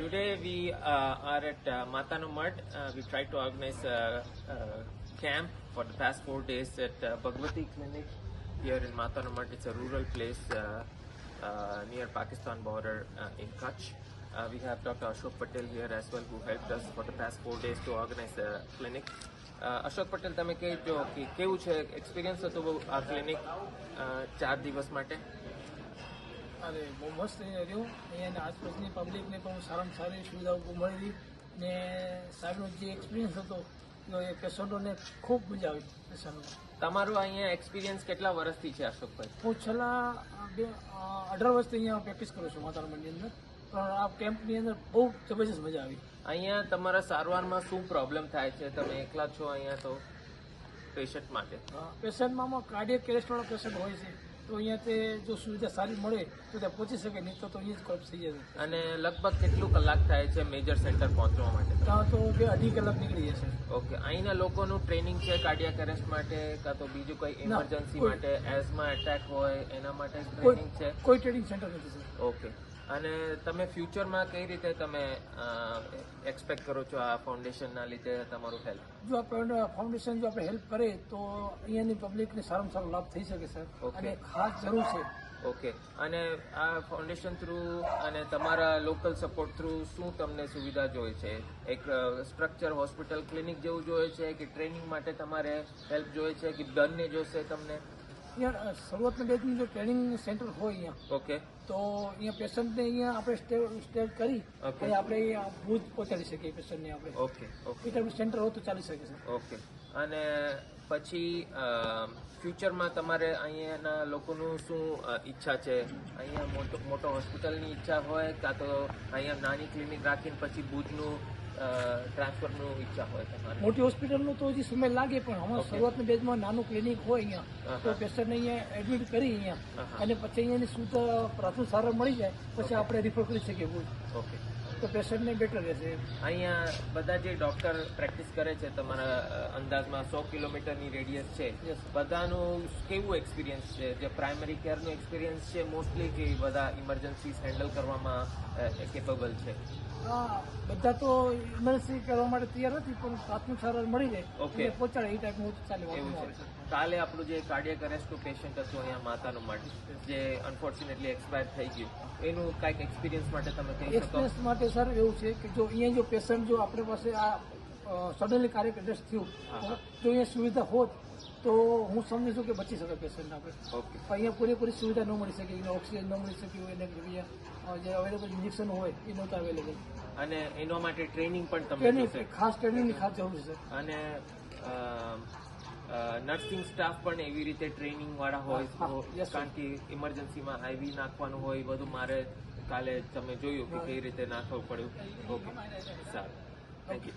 Today we are at Matanu Mud. We tried to organize a camp for the past 4 days at Bhagwati Clinic here in Matanu Mud. It's a rural place near Pakistan border in Kutch. We have Dr. Ashok Patel here as well, who helped us for the past 4 days to organize the clinic. Ashok Patel, તમે કહેજો કે કેવું છે experience હતો આ clinic 4 દિવસ માટે? અરે બહુ મસ્ત રહ્યું. અહીંયા આસપાસની પબ્લિકને પણ સારામાં સારી સુવિધાઓ મળી ને સાહેબનો જે એક્સપિરિયન્સ હતો એ પેશન્ટોને ખૂબ મજા આવી. પેશન્ટો તમારું અહીંયા એક્સપિરિયન્સ કેટલા વર્ષથી છે અશોકભાઈ? હું છેલ્લા 18 વર્ષથી અહીંયા પ્રેક્ટિસ કરું છું માતાનામઢની અંદર, પણ આ કેમ્પની અંદર બહુ જબરજસ્ત મજા આવી. અહીંયા તમારા સારવારમાં શું પ્રોબ્લેમ થાય છે? તમે એકલા છો અહીંયા તો પેશન્ટ માટે? પેશન્ટમાં કાર્ડિયક કેરેસ્ટવાળા પેશન્ટ હોય છે તો અહીંયા તે જો સુવિધા સારી મળે તો ત્યાં પહોંચી શકે, નહીં તો અહીંયા જ કોલેપ્સ થઈ જશે. અને લગભગ કેટલું કલાક થાય છે મેજર સેન્ટર પહોંચવા માટે? ત્યાં તો 2-2.5 કલાક નીકળી જશે. ઓકે. અહીંના લોકોનું ટ્રેનિંગ છે કાર્ડિયાક અરેસ્ટ માટે, કાં તો બીજું કોઈ ઇમરજન્સી માટે, એઝમા એટેક હોય એના માટે ટ્રેનિંગ છે? કોઈ ટ્રેનિંગ સેન્ટર નથી સર. ઓકે. અને તમે ફ્યુચરમાં કઈ રીતે તમે એક્સપેક્ટ કરો છો આ ફાઉન્ડેશનના લીધે તમારું હેલ્પ? જો આપણે ફાઉન્ડેશન જો આપણે હેલ્પ કરે તો અહીંયાની પબ્લિકને સારામાં સારો લાભ થઈ શકે સર, અને ખાસ જરૂર છે. ઓકે. અને આ ફાઉન્ડેશન થ્રુ અને તમારા લોકલ સપોર્ટ થ્રુ શું તમને સુવિધા જોઈએ છે? એક સ્ટ્રક્ચર હોસ્પિટલ ક્લિનિક જેવું જોઈએ છે કે ટ્રેનિંગ માટે તમારે હેલ્પ જોઈએ છે કે બંને જોશે તમને? અહીંયા શરૂઆતના બેચનું જો ટ્રેનિંગ સેન્ટર હોય અહીંયા, ઓકે, તો અહીંયા પેશન્ટને અહીંયા આપણે સ્ટે કરી અને આપણે અહીંયા ભુજ પહોંચાડી શકીએ પેશન્ટને આપણે. ઓકે. ઓકે. એ ટાઈપનું સેન્ટર હોય તો ચાલી શકે છે. ઓકે. અને પછી ફ્યુચરમાં તમારે અહીંયાના લોકોનું શું ઈચ્છા છે? અહીંયા મોટો હોસ્પિટલની ઈચ્છા હોય, કાં તો અહીંયા નાની ક્લિનિક રાખીને પછી ભુજનું ટ્રાન્સફરનું ઈચ્છા હોય તમારે? મોટી હોસ્પિટલનું તો હજી સમય લાગે, પણ હમણાં શરૂઆતના બેચમાં નાનું ક્લિનિક હોય અહીંયા તો પેશન્ટને અહીંયા એડમિટ કરી અહીંયા અને પછી અહીંયાની સુવિધા પ્રાથમિક સારવાર મળી જાય પછી આપણે રિફર કરી શકીએ ભુજ. ઓકે. તો પેશન્ટને બેટર રહેશે. અહીંયા બધા જે ડોક્ટર પ્રેક્ટિસ કરે છે તમારા અંદાજમાં 100 કિલોમીટરની રેડિયસ છે, બધાનું કેવું એક્સપિરિયન્સ છે? જે પ્રાઇમરી કેરનું એક્સપિરિયન્સ છે મોસ્ટલી, કે બધા ઇમરજન્સીસ હેન્ડલ કરવામાં કેપેબલ છે? બધા તો ઇમરજન્સી કરવા માટે તૈયાર નથી, પણ પ્રાથમિક સારવાર મળી જાય ઓકે પહોંચાડે એ ટાઈપનું ચાલે. એવું છે. કાલે આપણું જે કાર્ડિયક અરેસ્ટનું પેશન્ટ હતું અહીંયા માતાનું માટે, જે અનફોર્ચ્યુનેટલી એક્સપાયર થઈ ગયું, એનું કાંઈક એક્સપિરિયન્સ માટે તમે કહી શકો? એક્સપિરિયન્સ માટે સર એવું છે કે જો અહીંયા જો પેશન્ટ જો આપણી પાસે આ સડનલી કાર્ડિયક અરેસ્ટ થયું તો અહીંયા સુવિધા હોત તો હું સમજી છું કે બચી શકે પેશન્ટ આપણે. ઓકે. અહીંયા પૂરેપૂરી સુવિધા ન મળી શકે, ઓક્સિજન ન મળી શકે હોય, એને જે અવેલેબલ ઇન્જેક્શન હોય એ નહોતા અવેલેબલ. અને એના માટે ટ્રેનિંગ પણ તમે ટ્રેનિંગ, ખાસ ટ્રેનિંગની ખાસ જરૂર છે. અને નર્સિંગ સ્ટાફ પણ એવી રીતે ટ્રેનિંગ વાળા હોય, કારણ કે ઇમરજન્સીમાં આઈવી નાખવાનું હોય બધું. મારે કાલે તમે જોયું કે કઈ રીતે નાખવું પડ્યું. ઓકે, સારું. Thank you.